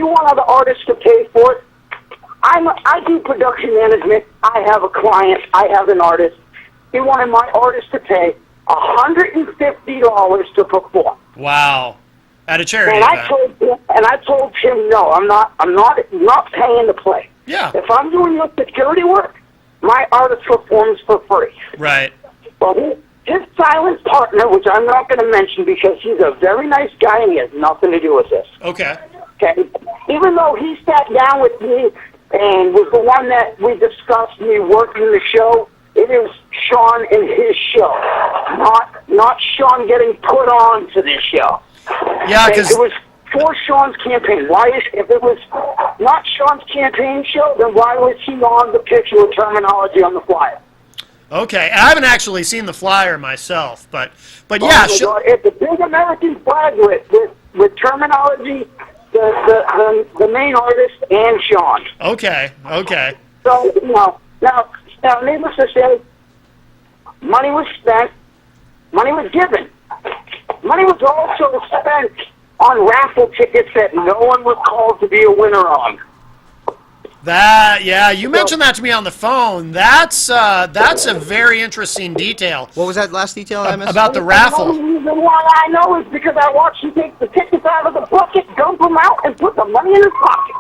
want other artists to pay for it. I do production management. I have a client. I have an artist. He wanted my artist to pay $150 to perform. Wow. At a charity And event. I told him no. I'm not paying to play. Yeah. If I'm doing your security work, my artist performs for free. Right. Well, his silent partner, which I'm not going to mention because he's a very nice guy and he has nothing to do with this. Okay. Okay. Even though he sat down with me and was the one that we discussed me working the show, it is Sean and his show, not Sean getting put on to this show. Yeah, because it was for Sean's campaign. If it was not Sean's campaign show, then why was he on the picture with terminology on the flyer? Okay, I haven't actually seen the flyer myself, but Oh yeah, my God, it's a big American flag with terminology, the main artist and Sean. Okay. So, now, needless to say, money was spent, money was given. Money was also spent on raffle tickets that no one was called to be a winner on. You mentioned that to me on the phone. That's a very interesting detail. What was that last detail I missed? About the raffle. The only reason why I know is because I watched him take the tickets out of the bucket, dump them out, and put the money in his pocket.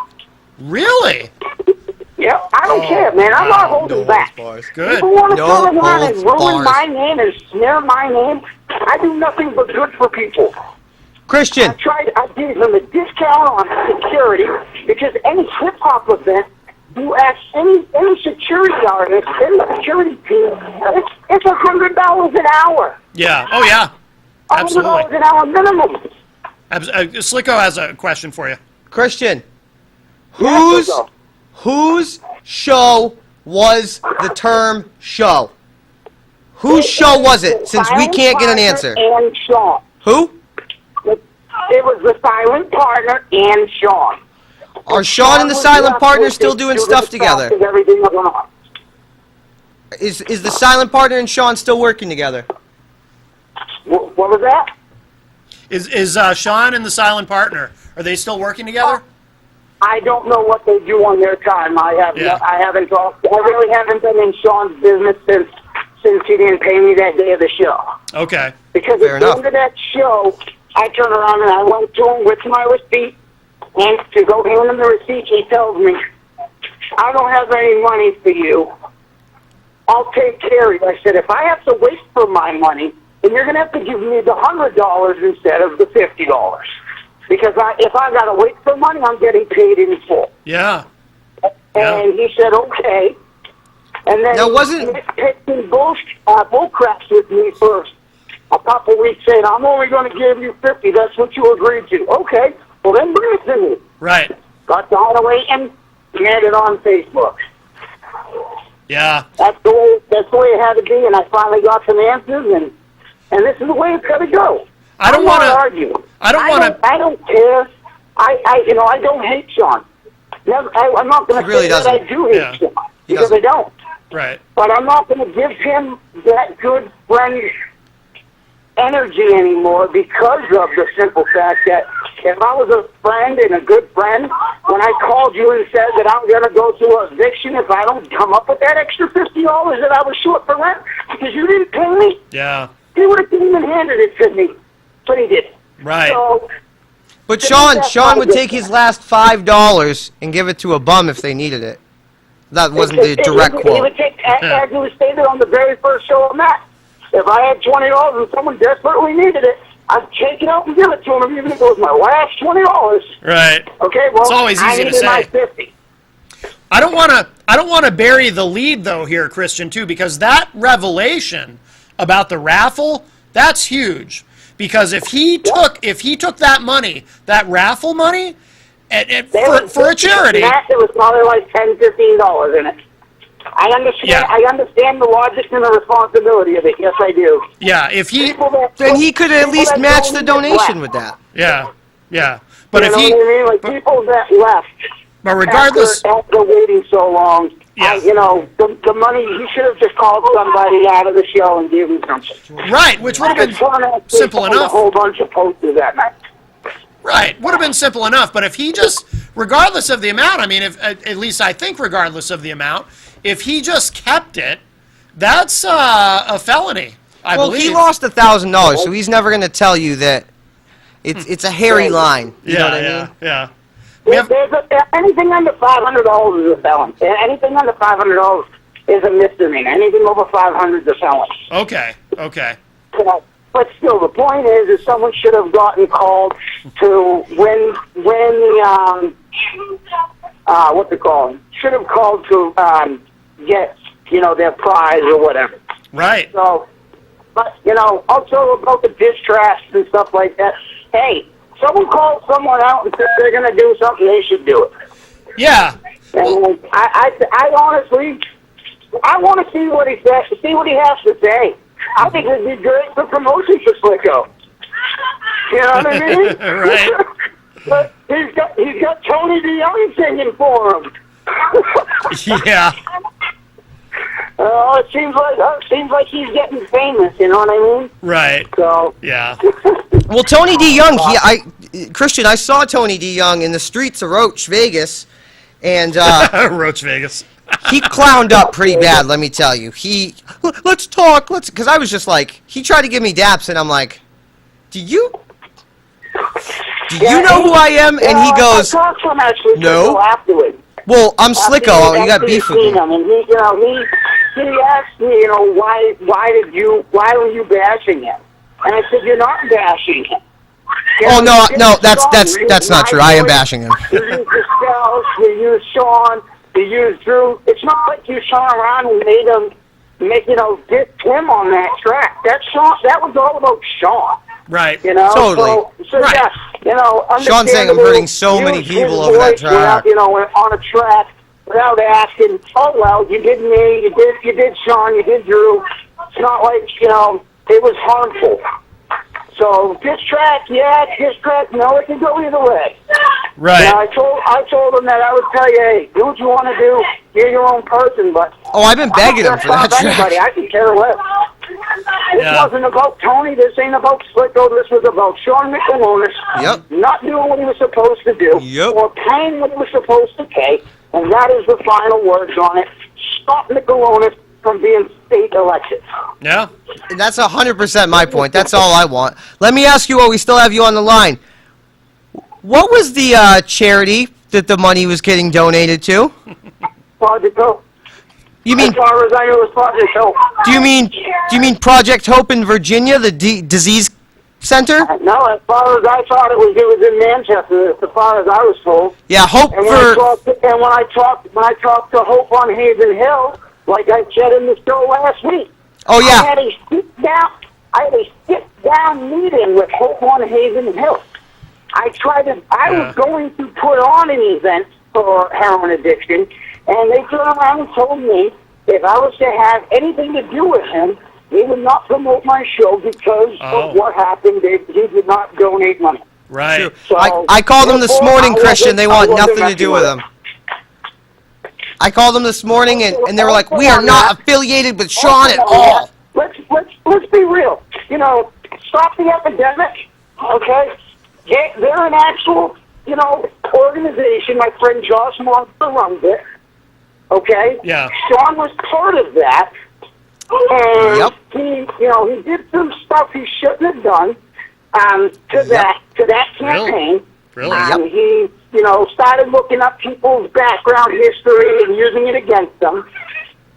Really? Yeah, I don't care, man. I'm not holding back. Good. People want to No turn around and holds ruin bars. my name and smear my name. I do nothing but good for people. Christian. I gave them a discount on security because any hip-hop event, you ask any security artist, any security team, it's $100 an hour. Yeah. Oh, yeah. Absolutely. $100 an hour minimum. Slicko has a question for you. Christian. Yes, Whose show was the term show? Whose show was it, since we can't get an answer? And Sean. Who? It was the silent partner and Sean. Are Sean and the silent partner still doing stuff together? Everything that went on. Is the silent partner and Sean still working together? What was that? Is Sean and the silent partner, are they still working together? I don't know what they do on their time. I haven't talked. I really haven't been in Sean's business since he didn't pay me that day of the show. Okay. Because Fair at the enough. end of that show, I turned around and I went to him with my receipt, and to go hand him the receipt, he tells me, "I don't have any money for you. I'll take care of you." I said, "If I have to wait for my money, then you're going to have to give me the $100 instead of the $50. Because if I got to wait for money, I'm getting paid in full." Yeah. And he said, "Okay." And then Now, wasn't- he picked in bull craps with me first. A couple weeks saying, "I'm only going to give you 50. That's what you agreed to." Okay. Well, then bring it to me. Right. Got the hideaway and had it on Facebook. Yeah. That's the way it had to be, and I finally got some answers, and this is the way it's got to go. I don't want to argue. I don't want to. I don't care. I don't hate Sean. Never, I'm not going He to really say that doesn't. I do hate Yeah. Sean He because doesn't. I don't. Right. But I'm not going to give him that good friend energy anymore because of the simple fact that if I was a friend and a good friend, when I called you and said that I'm going to go to eviction if I don't come up with that extra $50 that I was short for rent because you didn't pay me, Yeah. he would have even handed it to me, but he didn't. Right. So, But To me, that's Sean not would good. take his last $5 and give it to a bum if they needed it. That wasn't the direct He quote. would take, as it was stated on the very first show I'm at, if I had $20 and someone desperately needed it, I'd take it out and give it to him, even if it was my last $20. Right. Okay, well, It's always I easy to needed my say. 50. I don't want to bury the lead though here, Christian, too, because that revelation about the raffle, that's huge. Because if he took that money, that raffle money, for a charity. There was probably like $10, $15 in it. I understand. Yeah. I understand the logic and the responsibility of it. Yes, I do. Yeah, if he, Then he could at people least that match the don't need donation it with that. yeah. But you if know he, what I mean? Like people that left. but regardless, after waiting so long, Yeah. the money, he should have just called somebody out of the show and gave him something. right, which would have been simple A enough. whole bunch of posters that night. Right, would have been simple enough. But if he just, regardless of the amount, I mean, if at least I think regardless of the amount, if he just kept it, that's a felony. I Well, believe. he lost $1,000, so he's never going to tell you that it's a hairy line. You know what I mean? Yeah. We have, Anything under $500 is a felon. Anything under $500 is a misdemeanor. Anything over $500 is a felon. okay. So, but still, the point is someone should have gotten called to when the what's it called? Should have called to get their prize or whatever. Right. So, but also about the diss tracks and stuff like that. Hey, someone called someone out and said they're going to do something, they should do it. Yeah. And I honestly, I want to see what he says, see what he has to say. I think it'd be great for promotion for Slicko. You know what I mean? Right. But he's got Tony DeYoung singing for him. Yeah. It seems like he's getting famous. You know what I mean? Right. So. Yeah. Well, Tony D. Young, Christian, I saw Tony D. Young in the streets of Roach, Vegas, and Roach Vegas. he clowned up pretty bad, let me tell you. Let's talk, because I was just like, he tried to give me daps, and I'm like, do you know who I am? And he goes, I talked to him actually no. afterwards. Well, I'm Slicko, you got beef with me. Him, and he asked me, why were you bashing him? And I said, you're not bashing him. Oh no, that's not true. I am bashing him. You used Estelle, you used Sean, you used Drew. It's not like you shone around and made him diss him on that track. That was all about Sean. Right. Totally. So right. Yeah, Sean's saying I'm hurting so many people over that track. On a track without asking. Oh well, you did me, you did Sean, you did Drew. It's not like it was harmful. So this track, no, it can go either way. Right. I told him that I would tell you, hey, do what you want to do. You're your own person, but I've been begging him for that track. Anybody, I can care less. This wasn't about Tony. This ain't about Slicko. This was about Sean McAlonis. Yep. Not doing what he was supposed to do. Yep. Or paying what he was supposed to pay. And that is the final words on it. Stop McAlonis from being state elected. Yeah. That's 100% my point. That's all I want. Let me ask you, while we still have you on the line, what was the charity that the money was getting donated to? Project Hope. You mean? As far as I know, it's Project Hope. Do you mean Project Hope in Virginia, the disease center? No, as far as I thought it was in Manchester. As far as I was told. Yeah, Hope and when I talked to Hope on Hazen Hill, like I said in the show last week. Oh yeah. I had a sit down meeting with Hope on Hazen Hill. I was going to put on an event for heroin addiction, and they turned around and told me if I was to have anything to do with him, they would not promote my show because of what happened. He did not donate money. Right. So, I called them this morning, Christian. They want nothing to do with him. I called them this morning, and they were like, we are not affiliated with Sean at all. Let's be real. Stop the epidemic, okay? They're an actual, organization. My friend Josh Monster runs it, okay? Yeah. Sean was part of that, and he did some stuff he shouldn't have done to that campaign. Really? He, started looking up people's background history and using it against them.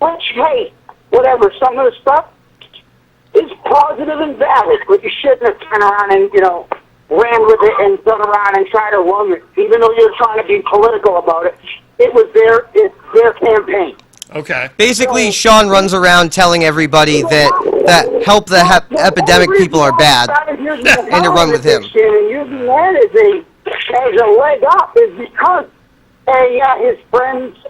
Which, hey, whatever, some of the stuff is positive and valid, but you shouldn't have turned around and, ran with it and turned around and tried to run it. Even though you're trying to be political about it, it's their campaign. Okay. Basically, Sean runs around telling everybody that help the epidemic people are bad, and to run with him. And using that as a leg up is because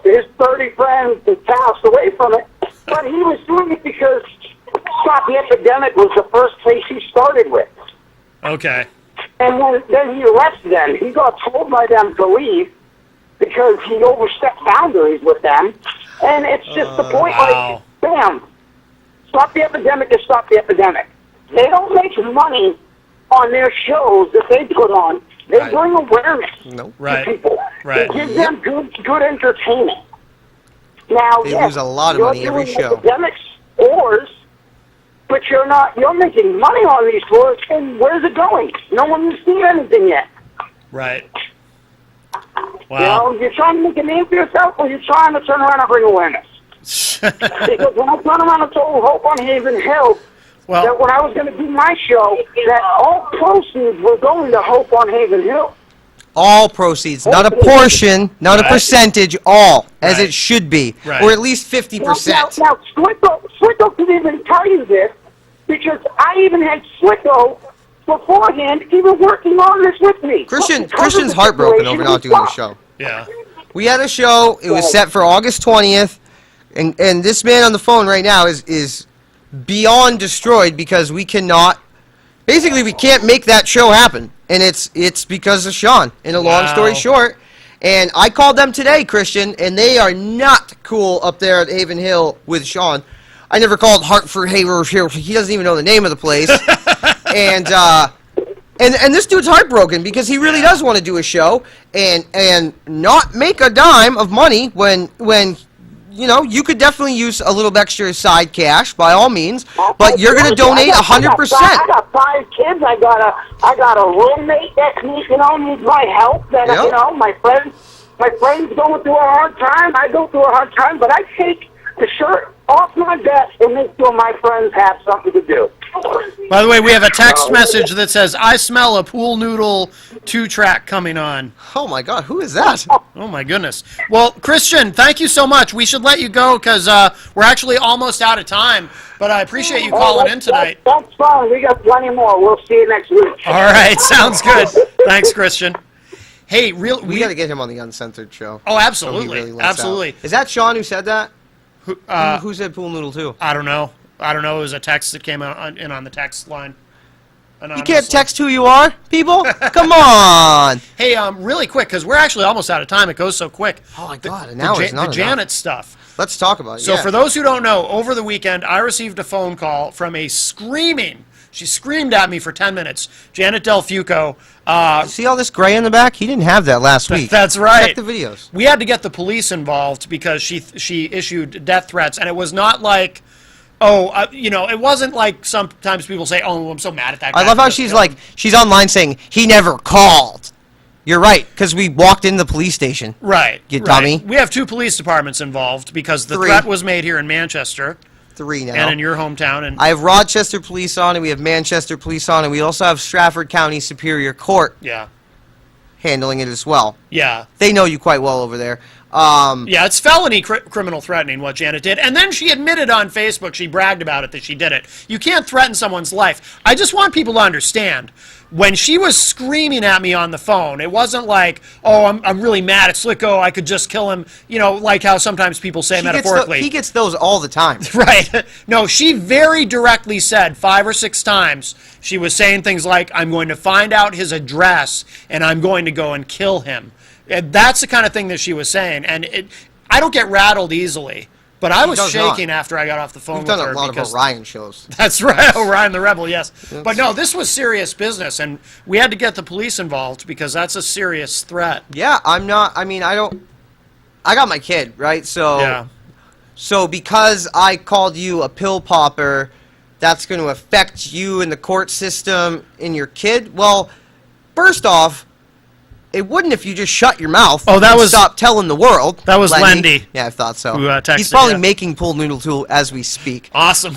his 30 friends had passed away from it, but he was doing it because Stop the Epidemic was the first place he started with. Okay. And then he left them. He got told by them to leave because he overstepped boundaries with them. And it's just the point, like, bam, Stop the Epidemic is Stop the Epidemic. They don't make money on their shows that they put on. They bring awareness to people. Right. They give them good entertainment. Now, They lose a lot of money every show. Epidemic wars, but you're making money on these wars, and where's it going? No one has seen anything yet. Right. Wow. You're trying to make a name for yourself, or you're trying to turn around and bring awareness. Because when I turned around and told Hope on Haven Hill that when I was going to do my show, that all proceeds were going to Hope on Haven Hill. All proceeds, not a portion, not a percentage, all, as it should be, or at least 50%. Now Slicko can even tell you this, because I even had Slicko beforehand even working on this with me. Christian's heartbroken over not doing the show. Yeah. We had a show, it was set for August 20th, and this man on the phone right now is beyond destroyed because we cannot, basically we can't make that show happen. And it's because of Sean, in a long story short. And I called them today, Christian, and they are not cool up there at Haven Hill with Sean. I never called Hartford Haver here. He doesn't even know the name of the place. and this dude's heartbroken because he really does want to do a show and not make a dime of money when you know, you could definitely use a little extra side cash by all means, but you're going to donate 100%. I got 5 kids. I got a roommate that needs my help. That Yep. my friends going through a hard time. I go through a hard time, but I take the shirt off my desk and make sure my friends have something to do. By the way, we have a text message that says, "I smell a pool noodle 2-track coming on." Oh my God, who is that? Oh my goodness. Well, Christian, thank you so much. We should let you go because we're actually almost out of time. But I appreciate you calling in tonight. That's fine. We got plenty more. We'll see you next week. All right, sounds good. Thanks, Christian. Hey, We got to get him on the Uncensored show. Oh, So he absolutely, really lets absolutely. out. Is that Sean who said that? Uh, Who said pool noodle too? I don't know. It was a text that came out in on the text line. You can't Anonymously. text who you are, people. Come on. Hey, really quick, because we're actually almost out of time. It goes so quick. Oh my God, an hour is not The enough. Janet stuff. Let's talk about it. So yeah. for those who don't know, over the weekend, I received a phone call from she screamed at me for 10 minutes, Janet Del Fuoco. See all this gray in the back? He didn't have that last week. That's right. Check the videos. We had to get the police involved because she issued death threats, and it was not like, it wasn't like sometimes people say, "Oh, I'm so mad at that guy." I love how she's online saying he never called. You're right, because we walked in the police station. Right. You right. dummy. We have 2 police departments involved because the 3. threat was made here in Manchester 3 now. and in your hometown. And I have Rochester Police on, and we have Manchester Police on, and we also have Stratford County Superior Court yeah, handling it as well. yeah. They know you quite well over there. Yeah, it's felony criminal threatening what Janet did. And then she admitted on Facebook, she bragged about it, that she did it. You can't threaten someone's life. I just want people to understand, when she was screaming at me on the phone, it wasn't like, "Oh, I'm really mad at Slicko, I could just kill him," like how sometimes people say metaphorically. He gets those all the time. Right. No, she very directly said 5 or 6 times, she was saying things like, "I'm going to find out his address, and I'm going to go and kill him." And that's the kind of thing that she was saying. And I don't get rattled easily, but I was does shaking not. after I got off the phone We've with done her. a lot of because Orion shows. That's right, Orion the Rebel, yes. But no, this was serious business, and we had to get the police involved because that's a serious threat. Yeah, I got my kid, right? So, Yeah. So because I called you a pill popper, that's going to affect you in the court system and your kid? Well, first off, it wouldn't if you just shut your mouth. Oh, that and was- stop telling the world. That was Lendy. Yeah, I thought so. Who, texted, He's probably yeah. making pool noodle tool as we speak. Awesome.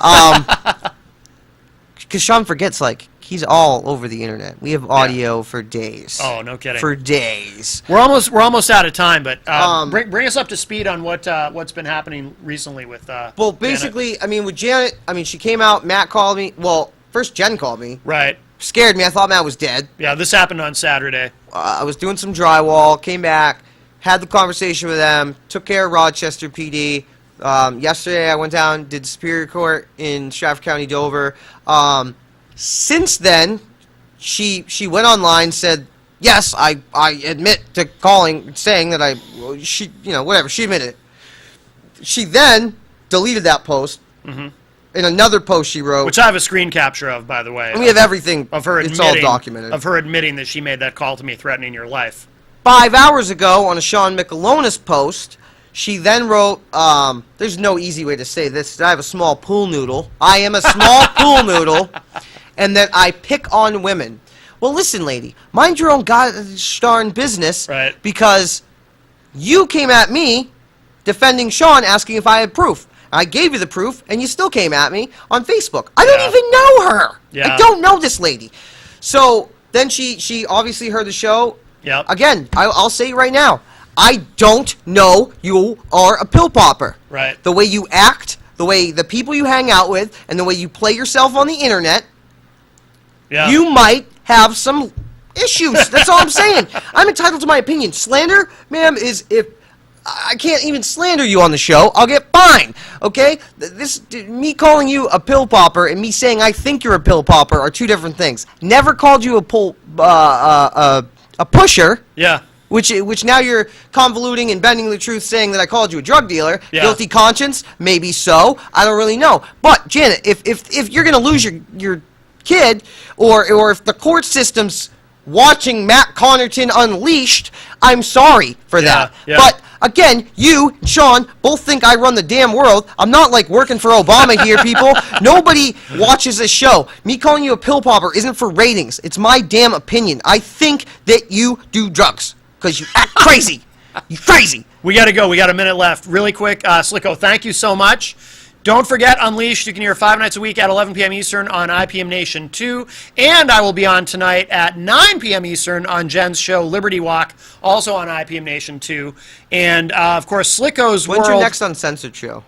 Because Sean forgets, he's all over the internet. We have audio for days. Oh, no kidding. For days. We're almost out of time, but bring us up to speed on what's been happening recently with Well, basically, with Janet, she came out, Matt called me. Well, first Jen called me. Right. Scared me. I thought Matt was dead. Yeah, this happened on Saturday. I was doing some drywall, came back, had the conversation with them, took care of Rochester PD. Yesterday I went down, did Superior Court in Stratford County, Dover. Since then, she went online, said, yes, I admit to saying that she admitted it. She then deleted that post. Mm-hmm. In another post she wrote, Which I have a screen capture of, by the way. and we have everything. Of her It's all admitting, documented. of her admitting that she made that call to me threatening your life. 5 hours ago on a Sean Michelonis post, she then wrote, there's no easy way to say this. I have a small pool noodle. I am a small pool noodle, and that I pick on women. Well, listen, lady, mind your own gosh darn business, Right. because you came at me defending Sean, asking if I had proof. I gave you the proof, and you still came at me on Facebook. I don't even know her. Yeah. I don't know this lady. So then she obviously heard the show. Yep. Again, I'll say it right now. I don't know you are a pill popper. Right. The way you act, the way the people you hang out with, and the way you play yourself on the internet, Yeah. you might have some issues. That's all I'm saying. I'm entitled to my opinion. Slander, ma'am, is if I can't even slander you on the show, I'll get fined. Okay? Me calling you a pill popper and me saying I think you're a pill popper are 2 different things. Never called you a pusher. Yeah. which now you're convoluting and bending the truth, saying that I called you a drug dealer. Yeah. Guilty conscience, maybe so. I don't really know. But Janet, if you're gonna lose your kid, or if the court system's watching Matt Connarton Unleashed, I'm sorry for that. Yeah. But again, you and Sean both think I run the damn world. I'm not like working for Obama here, people. Nobody watches this show. Me calling you a pill popper isn't for ratings. It's my damn opinion. I think that you do drugs because you act crazy. You crazy. We got to go. We got a minute left. Really quick, Slicko, thank you so much. Don't forget, Unleashed, you can hear 5 nights a week at 11 p.m. Eastern on IPM Nation 2. And I will be on tonight at 9 p.m. Eastern on Jen's show, Liberty Walk, also on IPM Nation 2. And, of course, Slicko's When's World... your next Uncensored show?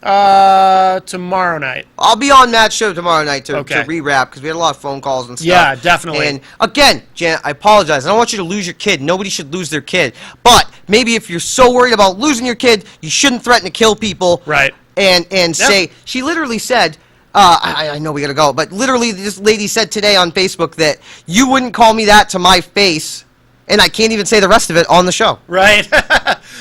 Tomorrow night. I'll be on Matt's show tomorrow night to Okay. re-wrap because we had a lot of phone calls and stuff. Yeah, definitely. And again, Janet, I apologize. I don't want you to lose your kid. Nobody should lose their kid. But maybe if you're so worried about losing your kid, you shouldn't threaten to kill people. Right. And say, she literally said, I know we gotta go, but literally this lady said today on Facebook that you wouldn't call me that to my face, and I can't even say the rest of it on the show. Right.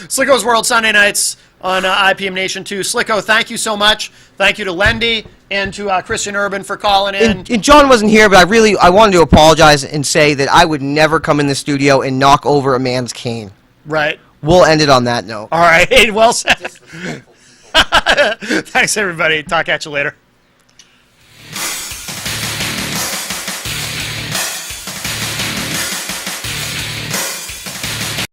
Slicko's World Sunday nights on IPM Nation 2. Slicko, thank you so much. Thank you to Lendy and to Christian Urban for calling in. And John wasn't here, but I wanted to apologize and say that I would never come in the studio and knock over a man's cane. Right. We'll end it on that note. All right. Well said. Thanks, everybody. Talk at you later.